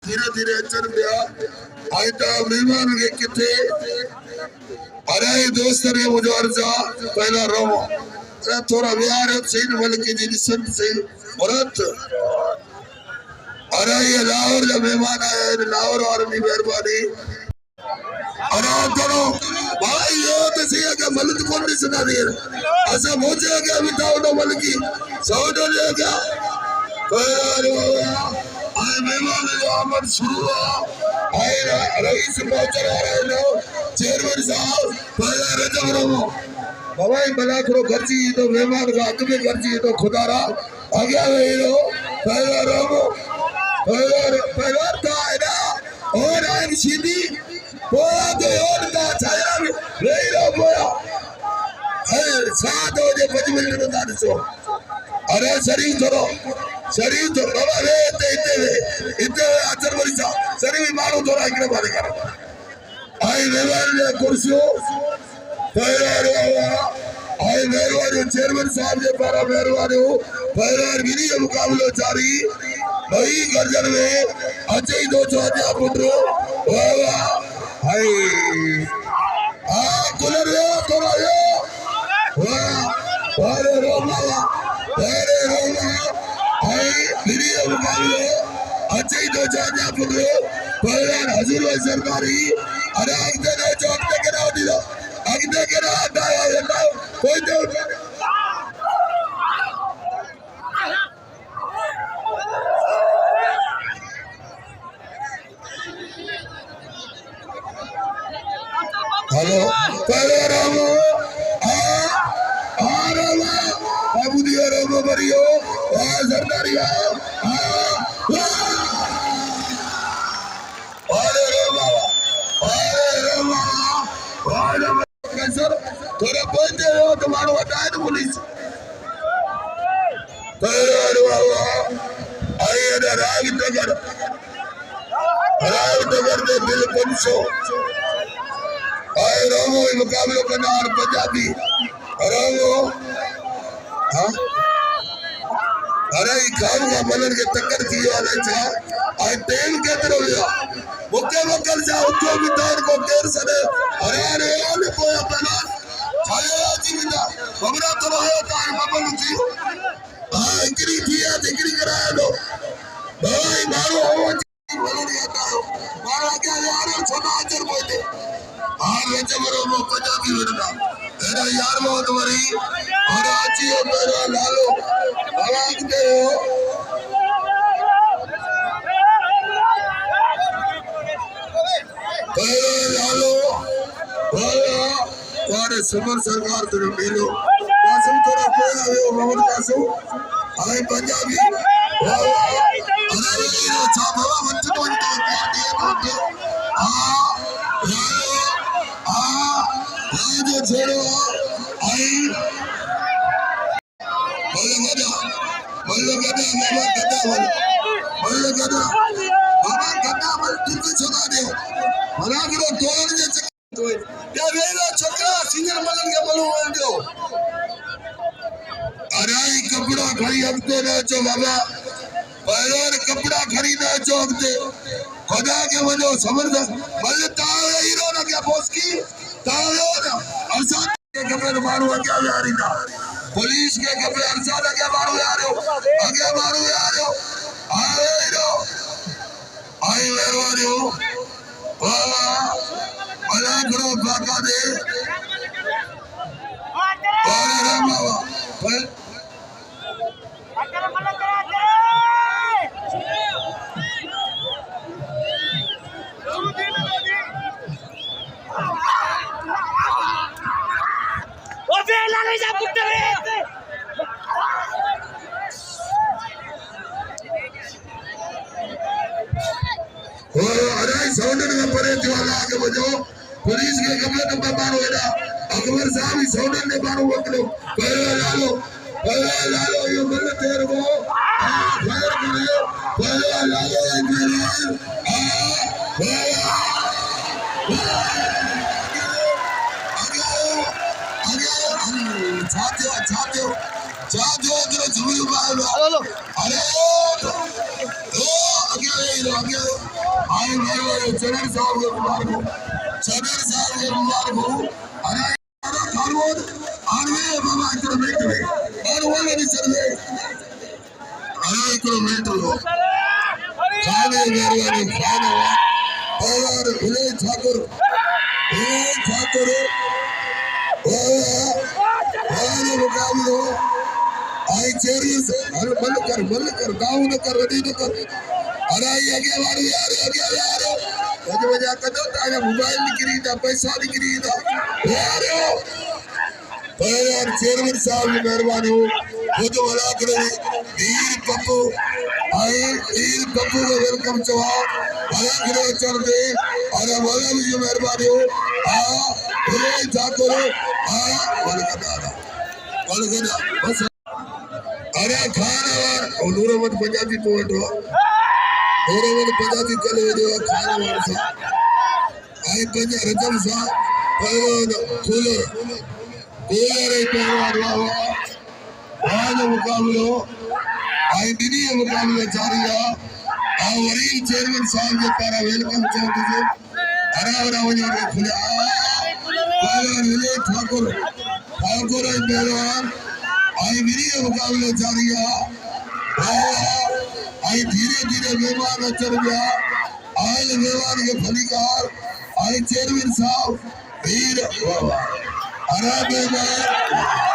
धीरे धीरे अचन पिया आज तो मेहमान के किथे अरे दोस्त ने मुझे अर्जा पहला रोमो थोड़ा बिहार सीन बल्कि जी संत से औरत अरे ये लाहौर जब मेहमान आए लाहौर और भी मेहरबानी अरे दोनों भाई ये तो सही है कि मलक कौन नहीं सुना दिया ऐसा मुझे क्या बिताओ ना बल्कि सौदे ले क्या आए मेहमान जो आमद शुरू हुआ आए रईस पहुंच रहे लो चेयरमैन साहब पहला रजब रोमो बाबा भला करो खर्ची तो मेहमान का हक में खर्ची तो खुदारा आगे गए लो पहला रोमो पहला तो है ना और आए सीधी पोया तो और का छाया में नहीं लो पोया अरे 7 बजे 5 मिनट में दान सो अरे शरीफ तो बाबा वे इतने अचर बड़ी सा शरीफ मारो थोड़ा इकड़े बारे कर आई मेहमान ने कुर्सियों पहला आई मेहरबान चेयरमैन साहब जे पारा मेहरबान हो पहला गिरी मुकाबलो जारी भाई गर्जन में अजय दो चौथा पुत्रो वाह वाह हाय आ कुलर यो थोड़ा यो वाह अरे रोमा हाय गिरी मुकाबलो अजय दो चौथा पुत्रो पहला हजूर सरकारी अरे आगे दो चौथे के नाम दिलो आगे के नाम दाया कोई दो हेलो पहले रामो रामा बाबू दिया रामो बरियो सरदारिया सर थोड़ा पहुंचे हो तुम्हारा बताए तो पुलिस आइए ना राग तगर दे दिल 500 आए रोमो मुकाबले बनार पंजाबी रोमो हाँ अरे खाऊंगा मलन के टक्कर की वाले छा आज तेल के तरह लिया मुक्के मक्कल जा उठो भी दौड़ को देर सने अरे ओले कोया बना छाया जीविता हमरा तो है तार बबल जी हां इंगरी दिया इंगरी कराया लो भाई मारो हो मलन आता हो मारो क्या यार छोटा अजर बोलते हां ये जबरो मो पंजाबी वरना तेरा यार बहुत वरी और आची हो मेरा लालो आवाज दे लालो और समर सरकार तुम मिलो कासम थोड़ा कोया हो मोहम्मद कासम हाय पंजाबी अरे ये छा बाबा मत तो जो छोड़ो आई बोलो गदा बाबा गदा मल तुम छुड़ा दे मना करो तोड़ जे क्या वेलो छोकरा सीनियर मलन के बोलो दो अरे कपड़ा खरी हमको ना जो बाबा पहले कपड़ा खरीदा जो हमसे खुदा के वजह जबरदस्त मल तावे हीरो ना क्या बॉस की तावे ना अरसाद के कपड़े मारो क्या यारी ना पुलिस के कपड़े अरसाद के मारो यार हो आगे मारो यार हो आए हीरो आए मेहरबान हो वाह भला करो बाका दे और रामा पर पुलिस के कमरे नंबर मारो है ना अकबर साहब ही सोने ने मारो वकलो पहले लालो ये मल तेरे को फायर करे पहले लालो इंजीनियर छाते अरे आगे आए मेरे चरण साहब के मुबारक हो चरण साहब के मुबारक हो अरे खानोद आने बाबा किलोमीटर और वो नहीं चल रहे अरे किलोमीटर हो खाने मेरे खाना और विनय ठाकुर मुकाबलो आई चेरी से हर मल कर गाँव न कर रेडी न कर अरे आगे वाले यार मुझे मजा करता ताजा मोबाइल निकली था पैसा निकली था यार चेयरमैन साहब की मेहरबानी हो खुद भला करे वीर पप्पू को वेलकम चवा भला करे चल दे अरे भला भी मेहरबानी हो विनय ठाकुर बस अरे खाना और नूरमत पंजाबी पोइट हो नूरमत पंजाबी कल वीडियो खाना वाला सा आई पंजा रजम सा पहलवान कूलर पहलवान आज मुकाबलो आई दिनी मुकाबलो जारी है वरील चेयरमैन साहब के पारा वेलकम चौथ से हरा वजह के खुले पहलवान विनय ठाकुर पहलवान आई विरीय मुकाबले जारी है आई धीरे धीरे मेहमान चल गया आयल मेहमान के फलीकार आई चेयरमैन साहब वीर अरे मेहमान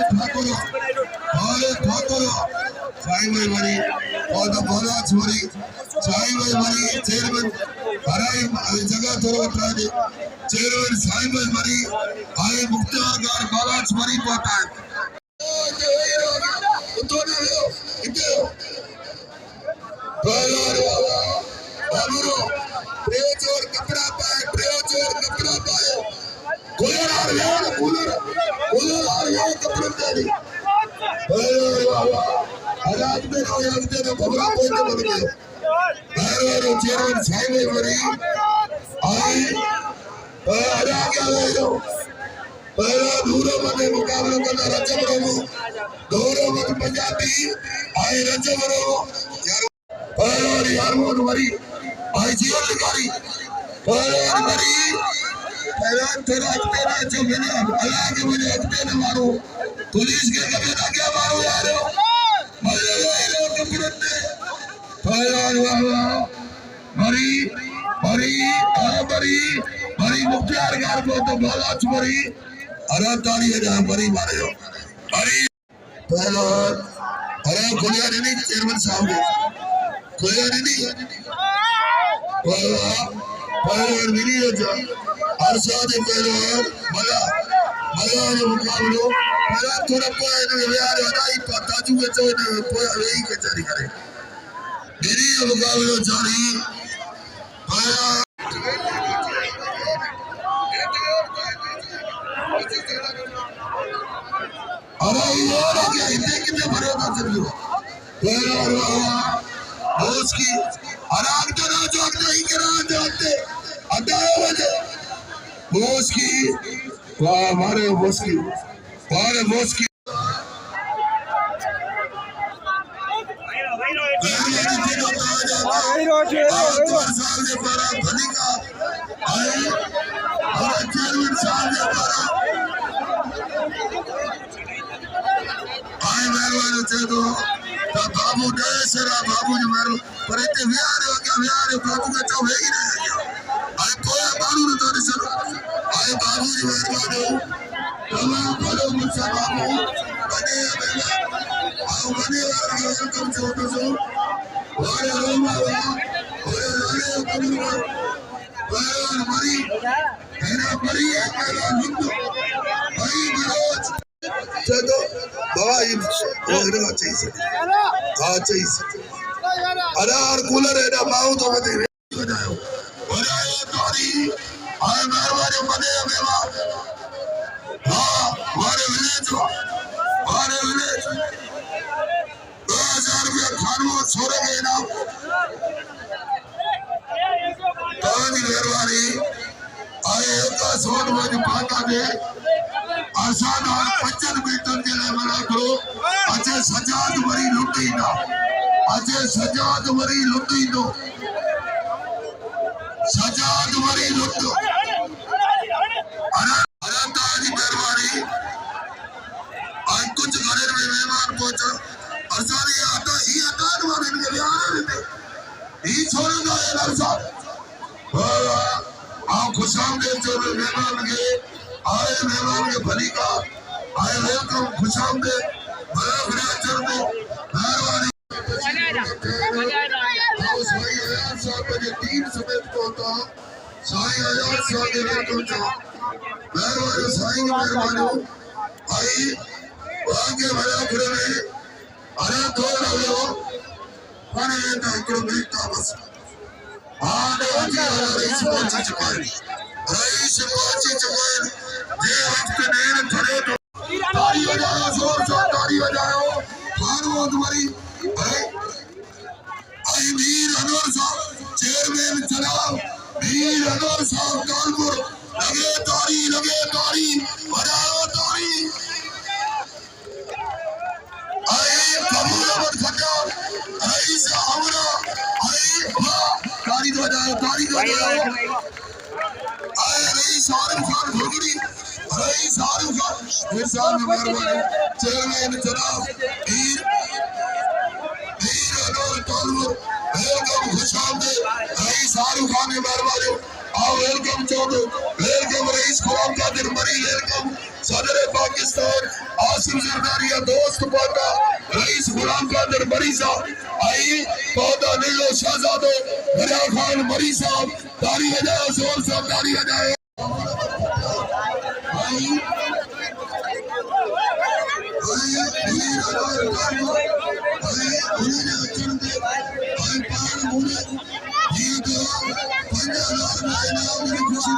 ठाकुर साई भाई मरी और द बोलाच मरी साई भाई मरी चेयरमैन हराई जगह थोड़ा उठाने चेयरमैन साई भाई मरी आए मुख्तार गार बोलाच मरी पोता है बाबू प्रेचोर कपड़ा पाए कूलर आ रहा है कूलर आ रहा है कपड़ा दे आजाद में खबरा कोई तो बन गए चेयरमैन साहब मरी आई आजा क्या ले लो पहला दूरो मने मुकाबला करना रजब रोमो दूरो मत पंजाबी आई रजब रोमो पहला यार मोन मरी आई जीवन लिखारी पहला मरी पहला तेरा जो मैंने अल्लाह के मुझे अक्ते न मारो पुलिस के कभी ना क्या मारो यार मरे कपड़े मरी मुख्तार गार को तो बालाच मरी अरे ताली है जहाँ मरी मारे हो मरी पहला अरे खुलिया नहीं चेयरमैन साहब ने खुलिया नहीं पहला मिली है जा हर साथ पहला मजा ने मुकाबलो पहला थोड़ा पोए ने यार हटाई ताजू के चोए ने पोए यही के जारी करे मेरी मुकाबलो जारी पहला अरे यार क्या इतने कितने भरे होता चलिए बोस की अराग तो ना जो नहीं करा जानते अड्डा बजे बोस की वाह हमारे बोस की बाबू डेसरा बाबू जो मेरे पर इतने बिहार हो क्या बिहार बाबू का चाव है ही नहीं आए कोई बाबू ने तो नहीं सुना आए बाबू जी मेहरबान हो तमाम बोलो मुझसे बाबू बने आओ बने वेलकम छोटो सो और रोमा और राणे कबूल और मरी मेरा मरी है मेरा हिंदू भाई विरोध चलो बाबा ये होना चाहिए हाँ चाहिए अरे और कूलर है ना बाहु तो बते बजाओ अरे ये तोरी आए मेहरबानी बने मेवा हाँ हमारे विलेज 2000 रुपया खानों छोड़े गए ना तो मेहरबानी आए एक सोच में जो पाता दे असां 5 मिंटनि जे लाइ मना करो अचे सजाद वरी लुट ईंदा अचे सजाद वरी लुट ईंदो सजाद वरी लुट अनंता जी मेहरबानी आज कुछ घर में मेहमान पहुंचा असां ये अदान वाले के बिहार में ही छोड़ेगा ये लड़का आप खुशामदीद जो मेहमान के आए मेहमान के भली का आए वेलकम खुशामदीद बड़ा बड़ा चढ़ो मेहरबानी साईं आयात साहब के टीम समेत पहुंचा साईं आयात साहब के वेलकम जो मेहरबानी साईं की मेहरबानी आई आगे बड़ा घुरे में अरे थोड़ा हो पानी का इकड़ो मिनट का बस रईस पहुंची चुका है ये वक्त नेर खड़े तो ताली बजाओ जोर से ताली बजाओ फारूक तुम्हारी आई वीर अनवर साहब चेयरमैन चलाओ वीर अनवर साहब कानपुर लगे ताली बजाओ ताली आई कबूल अहमद खट्टर रईस हमरा आई ताली बजाओ आए रईस आरिफ खान घुगड़ी रईस आरिफ खान फिर साहब मेहरबानी चेयरमैन जनाब वीर अनवर कानपुर वेलकम खुशामदीद रईस आरिफ खान की मेहरबानी आओ welcome Chaudhary welcome rice Ghulam Qadir मरी वेलकम सदर पाकिस्तान आसिफ जरदारिया दोस्त पौधा रईस गुलाम कादिर मरी साहब आई पौधा नीलो शहजादो दरिया खान मरी साहब ताली बजाओ जोर से ताली बजाओ खुशी